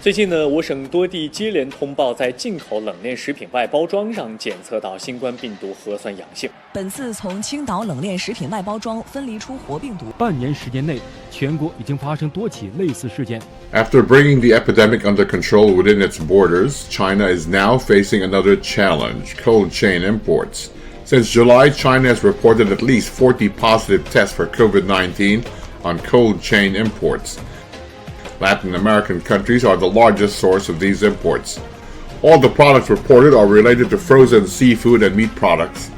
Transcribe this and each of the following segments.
最近呢，我省多地接连通报在进口冷链食品外包装上检测到新冠病毒核酸阳性。本次从青岛冷链食品外包装分离出活病毒。半年时间内，全国已经发生多起类似事件。After bringing the epidemic under control within its borders, China is now facing another challenge: cold chain imports. Since July, China has reported at least 40 positive tests for COVID-19 on cold chain imports. Latin American countries are the largest source of these imports. All the products reported are related to frozen seafood and meat products.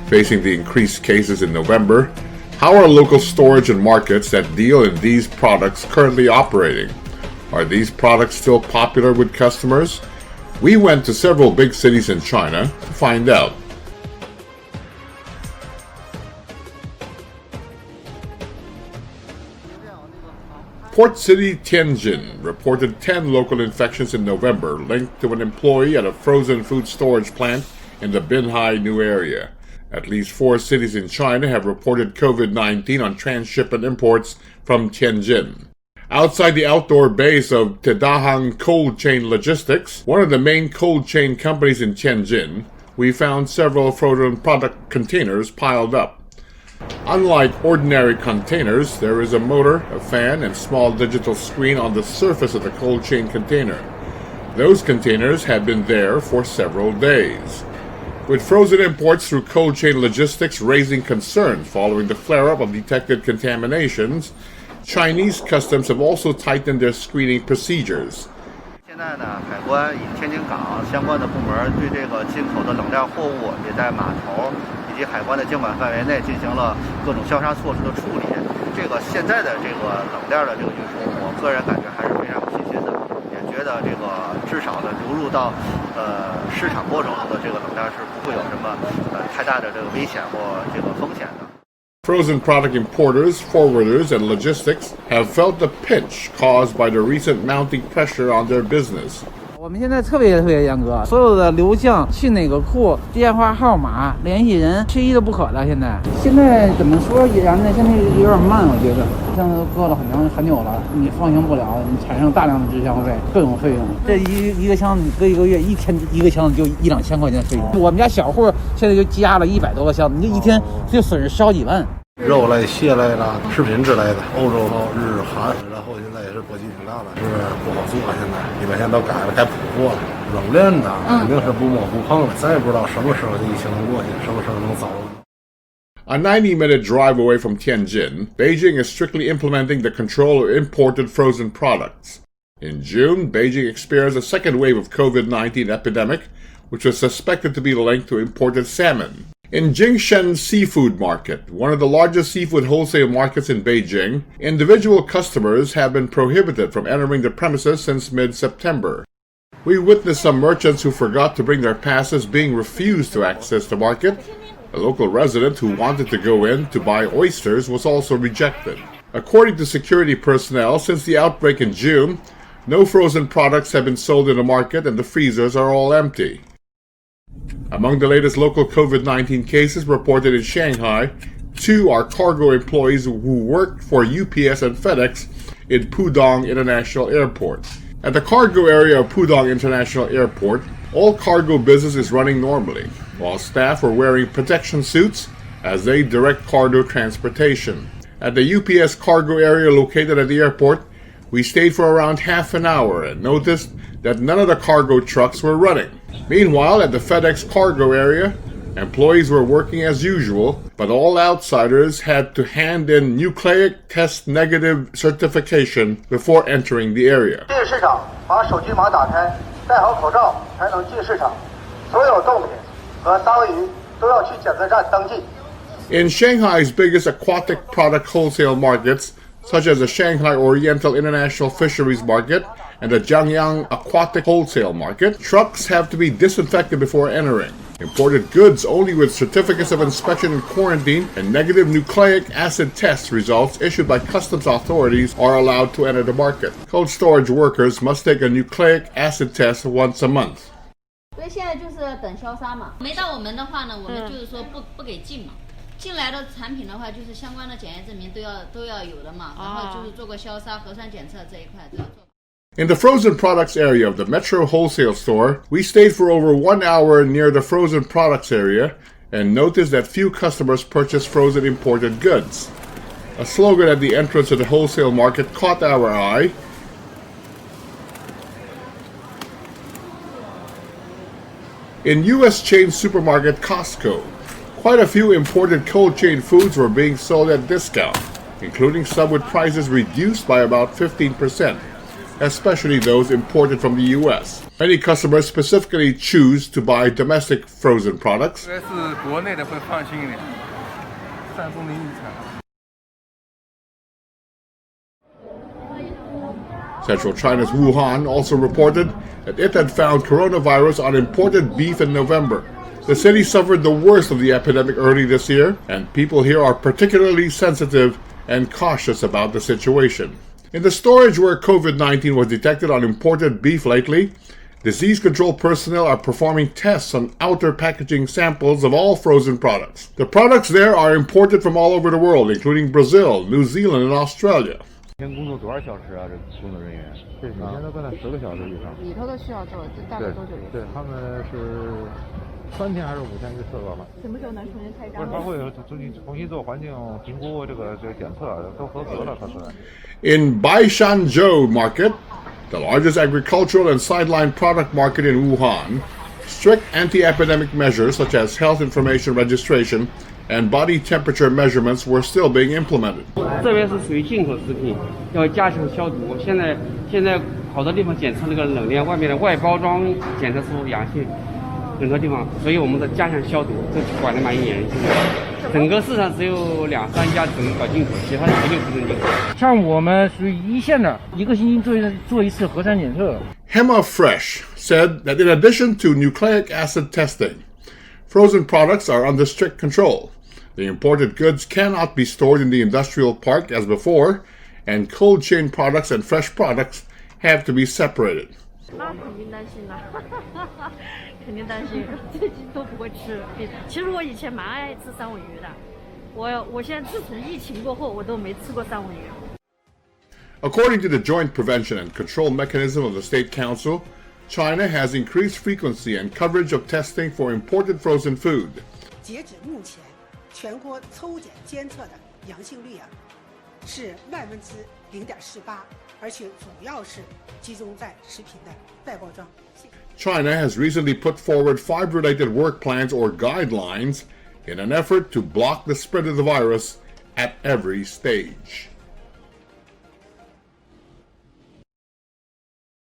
Facing the increased cases in November, how are local storage and markets that deal in these products currently operating? Are these products still popular with customers? We went to several big cities in China to find out. Port City Tianjin reported 10 local infections in November linked to an employee at a frozen food storage plant in the Binhai New area. At least 4 cities in China have reported COVID-19 on transshipment imports from Tianjin. Outside the outdoor base of Tedahang Cold Chain Logistics, one of the main cold chain companies in Tianjin, we found several frozen product containers piled up. Unlike ordinary containers, there is a motor, a fan, and small digital screen on the surface of the cold chain container. Those containers had been there for several days. With frozen imports through cold chain logistics raising concerns following the flare-up of detected contaminations, Chinese customs have also tightened their screening procedures. 现在呢，海关以天津港相关的部门对这个进口的冷链货物也在码头以及海关的监管范围内进行了各种消杀措施的处理。这个现在的这个冷链的这个运输，我个人感觉还是非常有信心的，也觉得这个至少呢流入到市场过程中的这个冷链是不会有什么太大的这个危险或这个风险的。 Frozen product importers, forwarders, and logistics have felt the pinch caused by the recent mounting pressure on their business. 我们现在特别严格，所有的流向、去哪个库、电话号码、联系人，缺一都不可了。现在怎么说也燃的，现在有点慢，我觉得现在都搁了很久了，你放行不了，你产生大量的滞销费，各种费用。这一个箱子搁一个月，一天一个箱子就1-2千块钱的费用。我们家小户现在就加了100多个箱子，你这一天就损失10好几万。 肉类、蟹类啦、食品之类的，欧洲、日、韩，然后现在也是波及挺大的，是不好做。现在基本现在都改了，改普货了。冷链呢，肯定是不摸不碰的，咱也不知道什么时候这疫情能过去，什么时候能走。A 90-minute drive away from Tianjin, Beijing is strictly implementing the control of imported frozen products. In June, Beijing experienced a second wave of COVID-19 epidemic, which was suspected to be linked to imported salmon. In Jingshen Seafood Market, one of the largest seafood wholesale markets in Beijing, individual customers have been prohibited from entering the premises since mid-September. We witnessed some merchants who forgot to bring their passes being refused to access the market. A local resident who wanted to go in to buy oysters was also rejected. According to security personnel, since the outbreak in June, no frozen products have been sold in the market and the freezers are all empty. Among the latest local COVID-19 cases reported in Shanghai, 2 are cargo employees who worked for UPS and FedEx in Pudong International Airport. At the cargo area of Pudong International Airport, all cargo business is running normally, while staff are wearing protection suits as they direct cargo transportation. At the UPS cargo area located at the airport, we stayed for around half an hour and noticed that none of the cargo trucks were running. Meanwhile, at the FedEx cargo area, employees were working as usual, but all outsiders had to hand in nucleic test negative certification before entering the area. 进市场，把手机码打开，戴好口罩才能进市场。所有冻品和鲨鱼都要去检测站登记。 In Shanghai's biggest aquatic product wholesale markets, such as the Shanghai Oriental International Fisheries Market and the Jiangyang Aquatic Wholesale Market, trucks have to be disinfected before entering. Imported goods only with certificates of inspection and quarantine and negative nucleic acid test results issued by customs authorities are allowed to enter the market. Cold storage workers must take a nucleic acid test once a month. 所以现在就是等消杀嘛。没到我们的话呢，我们就是说不给进嘛。进来的产品的话，就是相关的检验证明都要有的嘛，然后就是做过消杀、核酸检测这一块都要做。In the frozen products area of the Metro Wholesale store, we stayed for over 1 hour near the frozen products area and noticed that few customers purchased frozen imported goods. A slogan at the entrance of the wholesale market caught our eye. In U.S. chain supermarket Costco, quite a few imported cold chain foods were being sold at discount, including some with prices reduced by about 15%, especially those imported from the U.S. Many customers specifically choose to buy domestic frozen products. Central China's Wuhan also reported that it had found coronavirus on imported beef in November. The city suffered the worst of the epidemic early this year, and people here are particularly sensitive and cautious about the situation. In the storage where COVID-19 was detected on imported beef lately, disease control personnel are performing tests on outer packaging samples of all frozen products. The products there are imported from all over the world, including Brazil, New Zealand, and Australia. 每天工作多少小时啊？这工作人员？对，每天都跟他10个小时以上。里头的需要做，这大概多久？对，他们是3天还是5天就测到了。什么时候能重新开张？不是，他会重新做环境评估，这个检测都合格了，他是。In Baishanzhou Market, the largest agricultural and sideline product market in Wuhan, strict anti-epidemic measures such as health information registration and body temperature measurements were still being implemented. 这边是属于进口食品，要加强消毒。现在好多地方检测那个冷链外面的外包装检测出阳性，很多地方，所以我们的加强消毒，这管得蛮严的。整个市场只有2、3家只能搞进口，其他的绝对不能进口。像我们属于一线的，1个星期做一次核酸检测。Hema Fresh said that in addition to nucleic acid testing, frozen products are under strict control. The imported goods cannot be stored in the industrial park as before, and cold chain products and fresh products have to be separated. 那肯定担心啦，肯定担心，最近都不会吃。其实我以前蛮爱吃三文鱼的，我现在自从疫情过后，我都没吃过三文鱼。According to the Joint Prevention and Control Mechanism of the State Council, China has increased frequency and coverage of testing for imported frozen food. 截止目前，全国抽检监测的阳性率是0.48%，而且主要是集中在食品的外包装。China has recently put forward 5 related work plans or guidelines in an effort to block the spread of the virus at every stage.